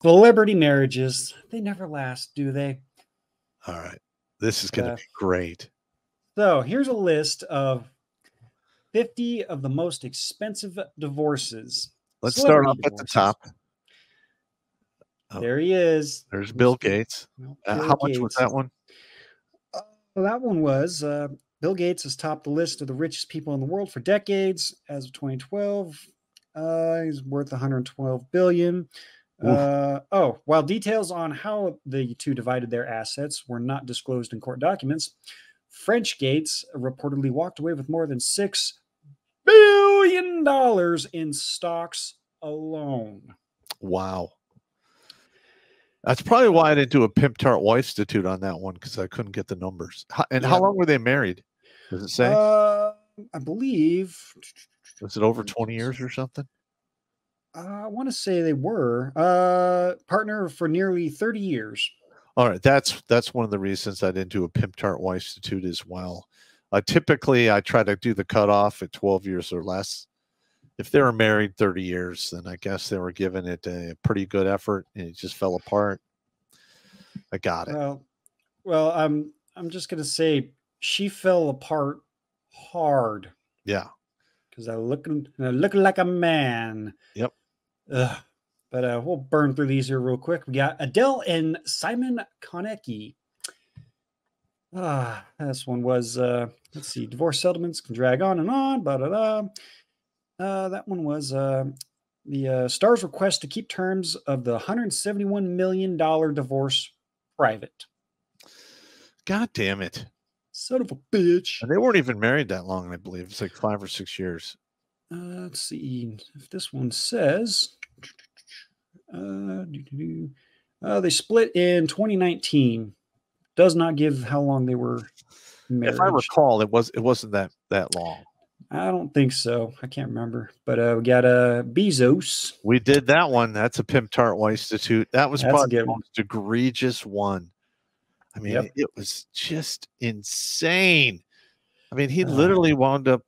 Celebrity marriages, they never last, do they? All right. This is going to be great. So here's a list of 50 of the most expensive divorces. Let's start off divorces. at the top. There he is. There's Bill Gates. How much was that one? That one was Bill Gates has topped the list of the richest people in the world for decades. As of 2012, he's worth 112 billion. While details on how the two divided their assets were not disclosed in court documents, French Gates reportedly walked away with more than $6 billion in stocks alone. Wow. That's probably why I didn't do a Pimp Tart Wife Institute on that one, because I couldn't get the numbers. How long were they married? Does it say? I believe. Was it over 20 years or something? I want to say they were partner for nearly 30 years. All right, that's one of the reasons I didn't do a Pimp Tart Wife Institute as well. Typically, I try to do the cutoff at 12 years or less. If they were married 30 years, then I guess they were giving it a pretty good effort, and it just fell apart. I got it. Well, I'm just gonna say she fell apart hard. Yeah, because I looking like a man. Yep. But we'll burn through these here real quick. We got Adele and Simon Konecki. This one was let's see, divorce settlements can drag on and on. That one was the star's request to keep terms of the $171 million divorce private. God damn it. Son of a bitch. And they weren't even married that long, I believe. It's like 5 or 6 years. Let's see if this one says they split in 2019. Does not give how long they were married. If I recall, it wasn't that long. I don't think so. I can't remember. But we got Bezos. We did that one. That's a Pimp Tart Wife Institute. That was probably the most egregious one. I mean, it was just insane. I mean, he literally wound up,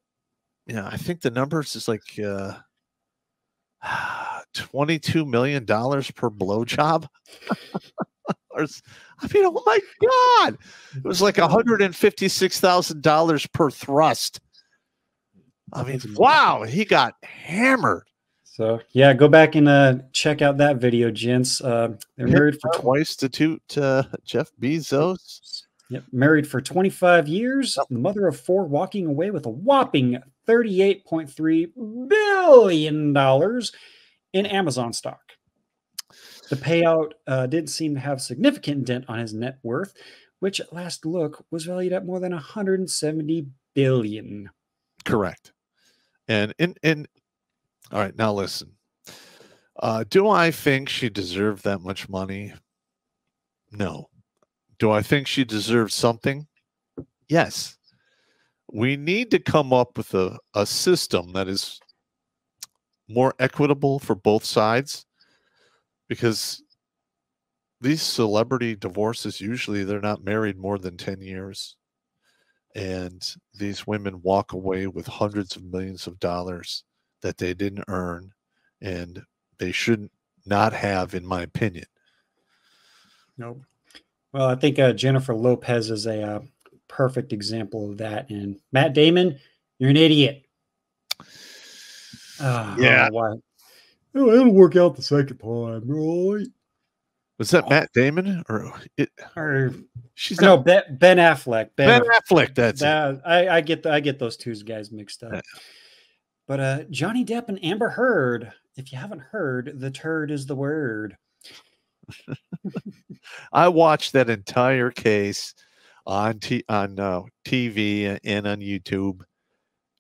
I think the numbers is like $22 million per blowjob. I mean, oh my God. It was like $156,000 per thrust. I mean, wow, he got hammered. So, yeah, go back and check out that video, gents. They're married for Wife Institute, Jeff Bezos. Yep, married for 25 years. Yep. The mother of 4, walking away with a whopping $38.3 billion in Amazon stock. The payout didn't seem to have significant dent on his net worth, which at last look was valued at more than $170 billion. Correct. And all right, now listen. Do I think she deserved that much money? No. Do I think she deserves something? Yes. We need to come up with a system that is more equitable for both sides, because these celebrity divorces, usually they're not married more than 10 years. And these women walk away with hundreds of millions of dollars that they didn't earn, and they should not have, in my opinion. Nope. Well, I think Jennifer Lopez is a perfect example of that. And Matt Damon, you're an idiot. Yeah. Why? Oh, it'll work out the second time, right? Was that Matt Damon Ben Affleck. Ben Affleck. That's it. I get those two guys mixed up. But Johnny Depp and Amber Heard. If you haven't heard, the turd is the word. I watched that entire case on TV and on YouTube,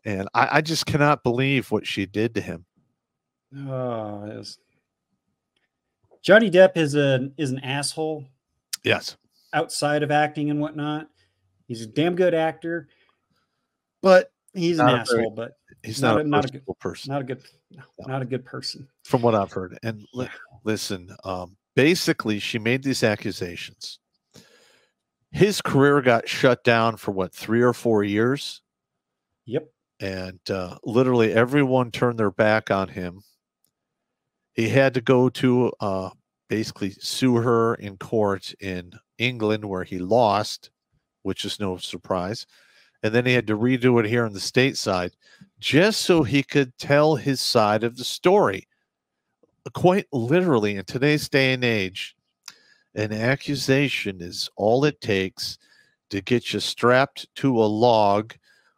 and I just cannot believe what she did to him. Oh, yes. Johnny Depp is an asshole. Yes. Outside of acting and whatnot, he's a damn good actor, but he's an asshole. But he's not a good person. Not a good person, from what I've heard. And listen, basically, she made these accusations. His career got shut down for 3 or 4 years. Yep. And literally everyone turned their back on him. He had to go to basically sue her in court in England, where he lost, which is no surprise. And then he had to redo it here on the stateside just so he could tell his side of the story. Quite literally, in today's day and age, an accusation is all it takes to get you strapped to a log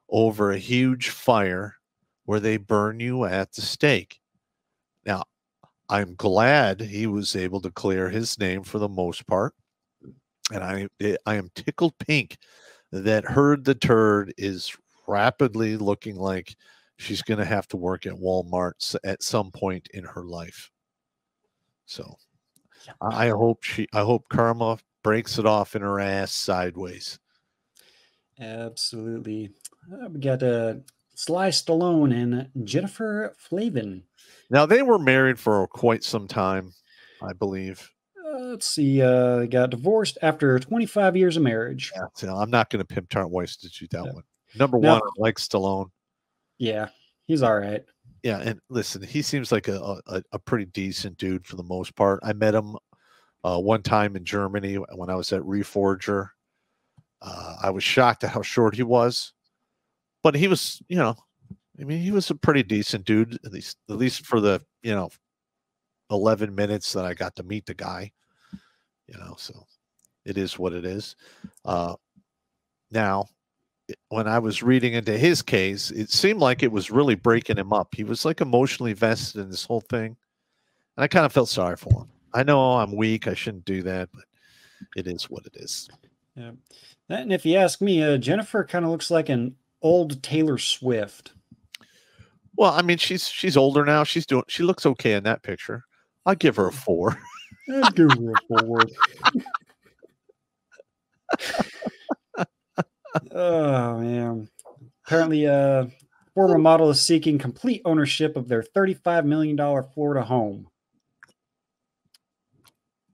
over a huge fire where they burn you at the stake. Now, I'm glad he was able to clear his name for the most part. And I am tickled pink that Heard the Turd is rapidly looking like she's going to have to work at Walmart at some point in her life. So I hope karma breaks it off in her ass sideways. Absolutely. We got Sly Stallone and Jennifer Flavin. Now, they were married for quite some time, I believe. Let's see. They got divorced after 25 years of marriage. Yeah, so I'm not going to pimp Tarrant Substitute that one. Number one, I like Stallone. Yeah, he's all right. Yeah, and listen, he seems like a pretty decent dude for the most part. I met him one time in Germany when I was at Reforger. I was shocked at how short he was, but he was, you know, I mean, he was a pretty decent dude, at least for the, 11 minutes that I got to meet the guy, so it is what it is. Now, when I was reading into his case, it seemed like it was really breaking him up. He was like emotionally vested in this whole thing. And I kind of felt sorry for him. I know I'm weak. I shouldn't do that, but it is what it is. Yeah. And if you ask me, Jennifer kind of looks like an old Taylor Swift. Well, I mean, she's older now. She looks okay in that picture. I'll give her a 4. I'd give her a 4. Oh, man. Apparently, former model is seeking complete ownership of their $35 million Florida home.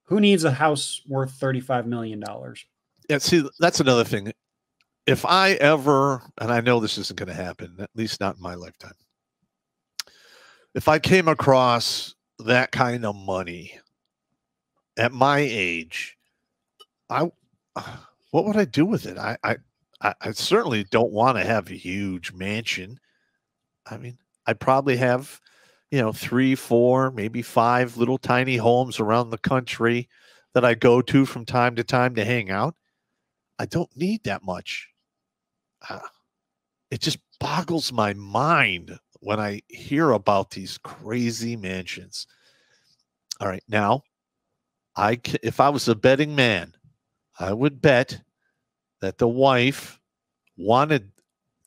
Who needs a house worth $35 million? Yeah, see, that's another thing. If I ever, and I know this isn't going to happen, at least not in my lifetime, if I came across that kind of money at my age, what would I do with it? I certainly don't want to have a huge mansion. I mean, I'd probably have, 3, 4, maybe 5 little tiny homes around the country that I go to from time to time to hang out. I don't need that much. It just boggles my mind when I hear about these crazy mansions. All right, now, if I was a betting man, I would bet that the wife wanted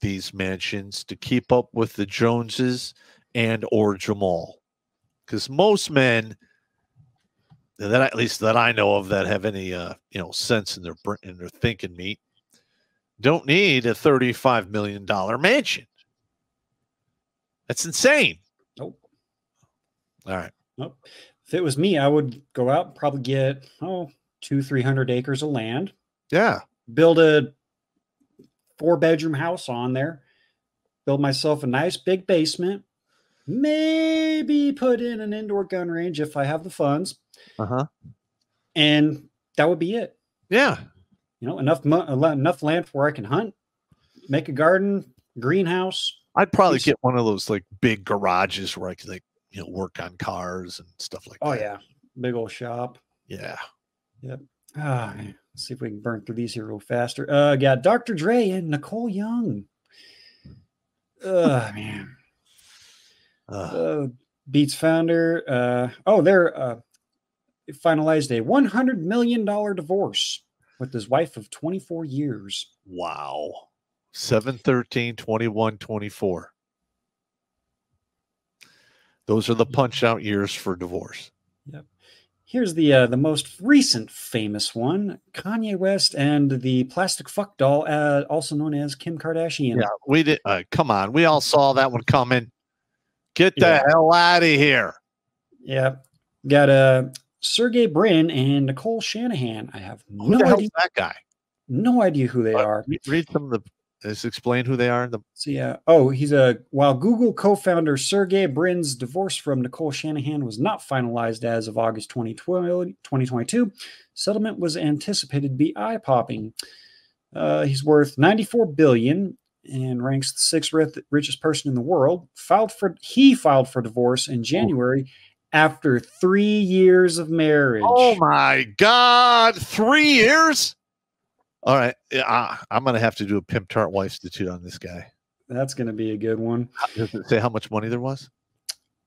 these mansions to keep up with the Joneses and or Jamal, because most men that at least that I know of that have any sense in their thinking meat don't need a $35 million mansion. That's insane. Nope. All right. Nope. If it was me, I would go out and probably get 200-300 acres of land. Yeah. Build a 4-bedroom house on there. Build myself a nice big basement. Maybe put in an indoor gun range if I have the funds. And that would be it. Yeah. Enough land where I can hunt, make a garden, greenhouse. I'd probably get one of those like big garages where I could work on cars and stuff like that. Oh yeah. Big old shop. Yeah. Yep. Let's see if we can burn through these here real faster. Got Dr. Dre and Nicole Young. Man. Beats founder. They're finalized a $100 million divorce with his wife of 24 years. Wow. 7/13/21/24. Those are the punch out years for divorce. Yep. Here's the most recent famous one: Kanye West and the plastic fuck doll, also known as Kim Kardashian. Yeah, we did. Come on, we all saw that one coming. Get the hell out of here. Yeah, got Sergey Brin and Nicole Shanahan. I have no idea that guy. No idea who they are. Read some of the Let's explain who they are. So yeah. While Google co-founder Sergey Brin's divorce from Nicole Shanahan was not finalized as of August 2022, settlement was anticipated to be eye-popping. He's worth $94 billion and ranks the sixth richest person in the world. He filed for divorce in January after 3 years of marriage. Oh my God, 3 years? All right, I'm going to have to do a Pimp Tart Wife Institute on this guy. That's going to be a good one. Does it say how much money there was?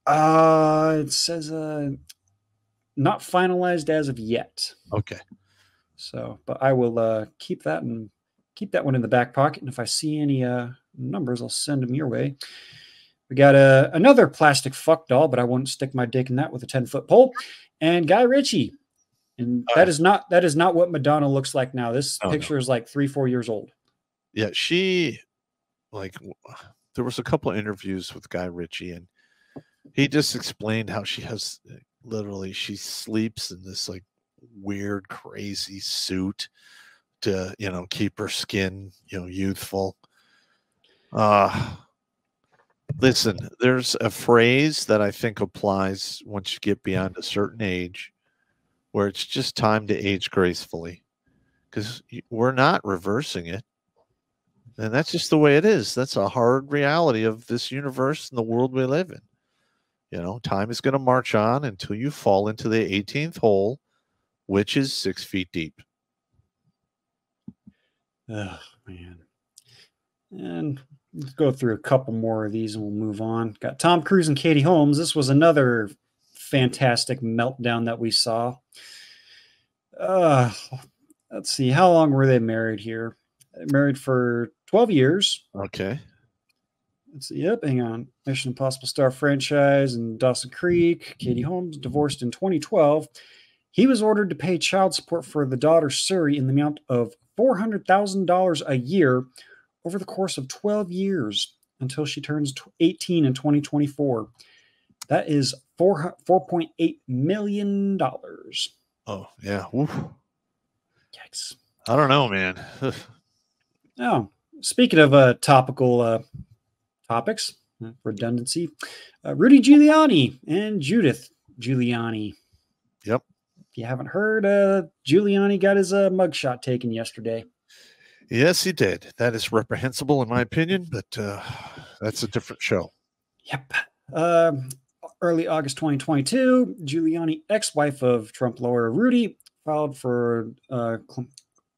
It says not finalized as of yet. Okay. So, but I will keep that one in the back pocket, and if I see any numbers, I'll send them your way. We got another plastic fuck doll, but I won't stick my dick in that with a 10-foot pole. And Guy Ritchie. And that is not what Madonna looks like now. This picture is like 3-4 years old. Yeah, there was a couple of interviews with Guy Ritchie, and he just explained how she sleeps in this like weird, crazy suit to, keep her skin, youthful. Listen, there's a phrase that I think applies once you get beyond a certain age, where it's just time to age gracefully, because we're not reversing it. And that's just the way it is. That's a hard reality of this universe and the world we live in. Time is going to march on until you fall into the 18th hole, which is 6 feet deep. Oh, man. And let's go through a couple more of these and we'll move on. Got Tom Cruise and Katie Holmes. This was another fantastic meltdown that we saw. Let's see. How long were they married here? Married for 12 years. Okay. Let's see. Yep. Hang on. Mission Impossible star franchise and Dawson Creek. Katie Holmes divorced in 2012. He was ordered to pay child support for the daughter Suri in the amount of $400,000 a year over the course of 12 years until she turns 18 in 2024. That is $4.8 million. Oh, yeah. Oof. Yikes. I don't know, man. Oh, speaking of topical topics, redundancy, Rudy Giuliani and Judith Giuliani. Yep. If you haven't heard, Giuliani got his mugshot taken yesterday. Yes, he did. That is reprehensible in my opinion, but that's a different show. Yep. Early August 2022, Giuliani, ex-wife of Trump lawyer Rudy, filed a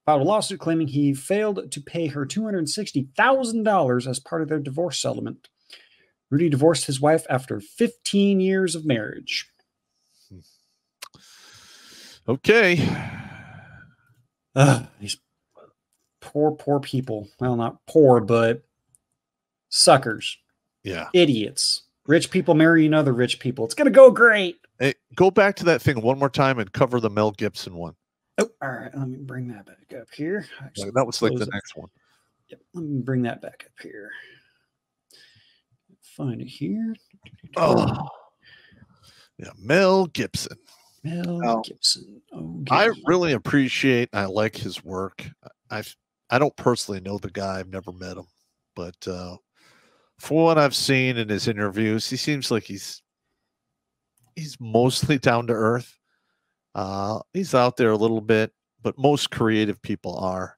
lawsuit claiming he failed to pay her $260,000 as part of their divorce settlement. Rudy divorced his wife after 15 years of marriage. Okay. These poor people. Well, not poor, but suckers. Yeah. Idiots. Rich people marrying other rich people. It's going to go great. Hey, go back to that thing one more time and cover the Mel Gibson one. Oh, all right. Let me bring that back up here. Actually, that was like the next one. Yep. Let me bring that back up here. Find it here. Oh. Yeah, Mel Gibson. Gibson. Okay. I really appreciate and I like his work. I don't personally know the guy. I've never met him. But for what I've seen in his interviews, he seems like he's mostly down to earth. He's out there a little bit, but most creative people are.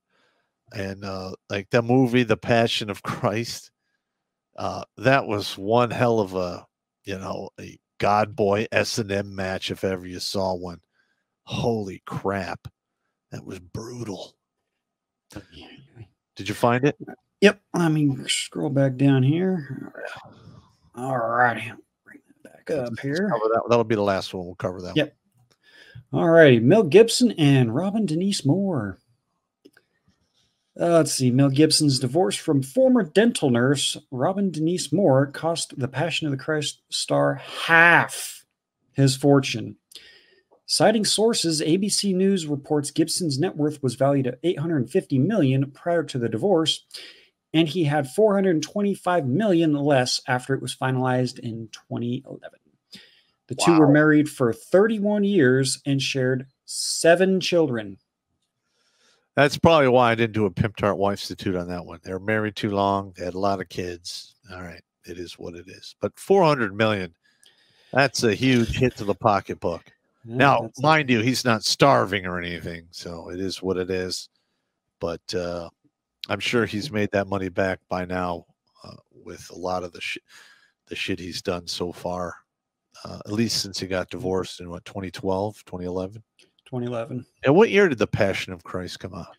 And like that movie, The Passion of Christ, that was one hell of a God boy S&M match if ever you saw one. Holy crap. That was brutal. Did you find it? Yep. Let me scroll back down here. All right. Bring that back up here. That'll be the last one. We'll cover that. Yep. All right. Mel Gibson and Robin Denise Moore. Let's see. Mel Gibson's divorce from former dental nurse Robin Denise Moore cost the Passion of the Christ star half his fortune. Citing sources, ABC News reports Gibson's net worth was valued at $850 million prior to the divorce, and he had $425 million less after it was finalized in 2011. The two were married for 31 years and shared 7 children. That's probably why I didn't do a Pimp Tart Wife Institute on that one. They were married too long. They had a lot of kids. All right. It is what it is. But 400 million, that's a huge hit to the pocketbook. Yeah, now, mind you, he's not starving or anything. So it is what it is. But I'm sure he's made that money back by now with a lot of the shit he's done so far, at least since he got divorced in, 2012, 2011? 2011. And what year did The Passion of Christ come out?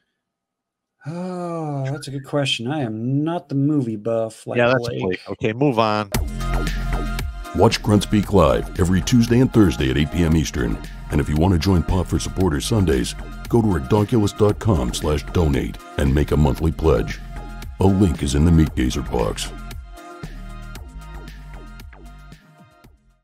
Oh, that's a good question. I am not the movie buff like that's Blake. Okay, move on. Watch Grunt Speak live every Tuesday and Thursday at 8 p.m. Eastern. And if you want to join Pop for Supporters Sundays, go to redonkulous.com/donate and make a monthly pledge. A link is in the Meat Gazer box.